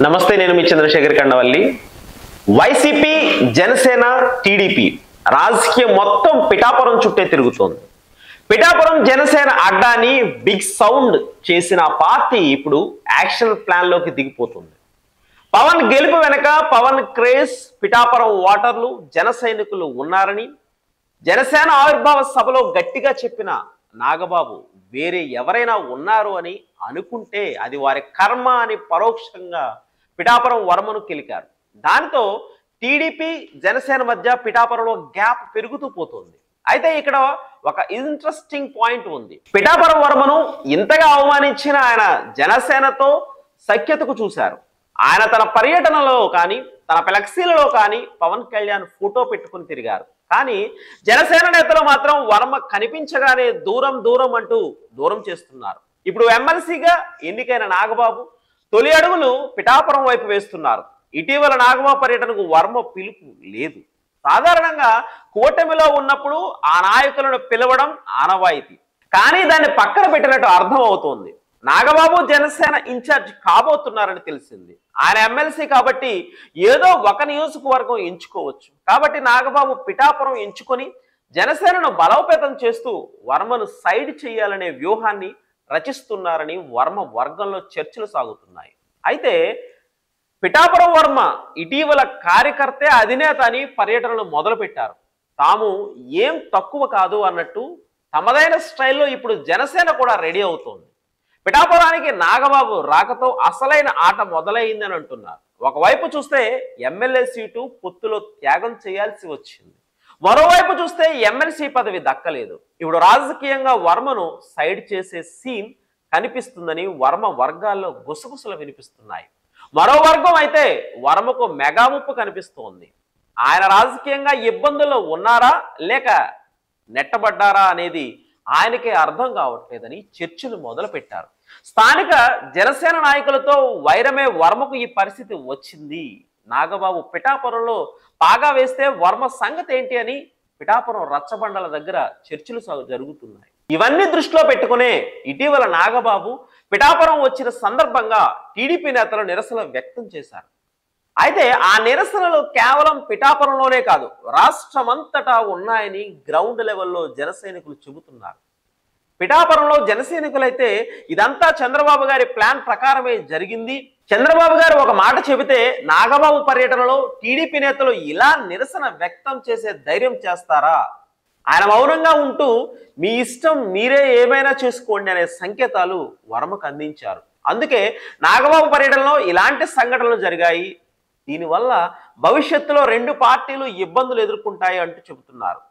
నమస్తే, నేను మీ Chandrasekhar Kandavalli. YCP, Janasena, TDP రాజకీయం మొత్తం పిఠాపురం చుట్టే తిరుగుతోంది. పిఠాపురం జనసేన అడ్డాని బిగ్ సౌండ్ చేసిన పార్టీ ఇప్పుడు యాక్షన్ ప్లాన్ లోకి దిగిపోతుంది. పవన్ గెలుపు వెనక పవన్ క్రేజ్, పిఠాపురం ఓటర్లు, జన సైనికులు ఉన్నారని జనసేన ఆవిర్భావ సభలో గట్టిగా చెప్పిన నాగబాబు వేరే ఎవరైనా ఉన్నారు అని అనుకుంటే అది వారి కర్మ అని పరోక్షంగా పిఠాపురం వర్మను కిలికారు. దాంతో టీడీపీ, జనసేన మధ్య పిఠాపురంలో గ్యాప్ పెరుగుతూ పోతుంది. అయితే ఇక్కడ ఒక ఇంట్రెస్టింగ్ పాయింట్ ఉంది. పిఠాపురం వర్మను ఇంతగా అవమానించిన ఆయన జనసేనతో సఖ్యతకు చూశారు. ఆయన తన పర్యటనలో కానీ, తన ఫ్లెక్సీలలో కానీ పవన్ కళ్యాణ్ ఫోటో పెట్టుకుని తిరిగారు. కానీ జనసేన నేతలు మాత్రం వర్మ కనిపించగానే దూరం దూరం అంటూ దూరం చేస్తున్నారు. ఇప్పుడు ఎమ్మెల్సీగా ఎన్నికైన నాగబాబు తొలి అడుగులు పిఠాపురం వైపు వేస్తున్నారు. ఇటీవల నాగబాబు పర్యటనకు వర్మ పిలుపు లేదు. సాధారణంగా కూటమిలో ఉన్నప్పుడు ఆ నాయకులను పిలవడం ఆనవాయితీ. కానీ దాన్ని పక్కన పెట్టినట్టు అర్థం అవుతోంది. నాగబాబు జనసేన ఇన్ఛార్జ్ కాబోతున్నారని తెలిసింది. ఆయన ఎమ్మెల్సీ కాబట్టి ఏదో ఒక నియోజకవర్గం ఎంచుకోవచ్చు. కాబట్టి నాగబాబు పిఠాపురం ఎంచుకొని జనసేనను బలోపేతం చేస్తూ వర్మను సైడ్ చేయాలనే వ్యూహాన్ని రచిస్తున్నారని వర్మ వర్గంలో చర్చలు సాగుతున్నాయి. అయితే పిఠాపురం వర్మ ఇటీవల కార్యకర్తే అధినేత అని పర్యటనలు మొదలుపెట్టారు. తాము ఏం తక్కువ కాదు అన్నట్టు తమదైన స్టైల్లో ఇప్పుడు జనసేన కూడా రెడీ అవుతోంది. పిఠాపురానికి నాగబాబు రాకతో అసలైన ఆట మొదలైందని అంటున్నారు. ఒకవైపు చూస్తే ఎమ్మెల్యే సీటు పొత్తులో త్యాగం చేయాల్సి వచ్చింది. మరోవైపు చూస్తే ఎమ్మెల్సీ పదవి దక్కలేదు. ఇప్పుడు రాజకీయంగా వర్మను సైడ్ చేసే సీన్ కనిపిస్తుందని వర్మ వర్గాల్లో గుసగుసలు వినిపిస్తున్నాయి. మరో వర్గం అయితే వర్మకు మెగా ముప్పు కనిపిస్తోంది. ఆయన రాజకీయంగా ఇబ్బందుల్లో ఉన్నారా లేక నెట్టబడ్డారా అనేది ఆయనకే అర్థం కావట్లేదని చర్చలు మొదలు పెట్టారు. స్థానిక జనసేన నాయకులతో వైరమే వర్మకు ఈ పరిస్థితి వచ్చింది. నాగబాబు పిఠాపురంలో పాగా వేస్తే వర్మ సంగతి ఏంటి అని పిఠాపురం రచ్చబండల దగ్గర చర్చలు జరుగుతున్నాయి. ఇవన్నీ దృష్టిలో పెట్టుకునే ఇటీవల నాగబాబు పిఠాపురం వచ్చిన సందర్భంగా టీడీపీ నేతలు నిరసన వ్యక్తం చేశారు. అయితే ఆ నిరసనలు కేవలం పిఠాపురంలోనే కాదు, రాష్ట్రమంతటా ఉన్నాయని గ్రౌండ్ లెవెల్లో జనసైనికులు చెబుతున్నారు. పిఠాపురంలో జనసైనికులైతే ఇదంతా చంద్రబాబు గారి ప్లాన్ ప్రకారమే జరిగింది. చంద్రబాబు గారు ఒక మాట చెబితే నాగబాబు పర్యటనలో టీడీపీ నేతలు ఇలా నిరసన వ్యక్తం చేసే ధైర్యం చేస్తారా? ఆయన మౌనంగా ఉంటూ మీ ఇష్టం, మీరే ఏమైనా చేసుకోండి అనే సంకేతాలు వర్మకు అందించారు. అందుకే నాగబాబు పర్యటనలో ఇలాంటి సంఘటనలు జరిగాయి. దీనివల్ల భవిష్యత్తులో రెండు పార్టీలు ఇబ్బందులు ఎదుర్కొంటాయి అంటూ చెబుతున్నారు.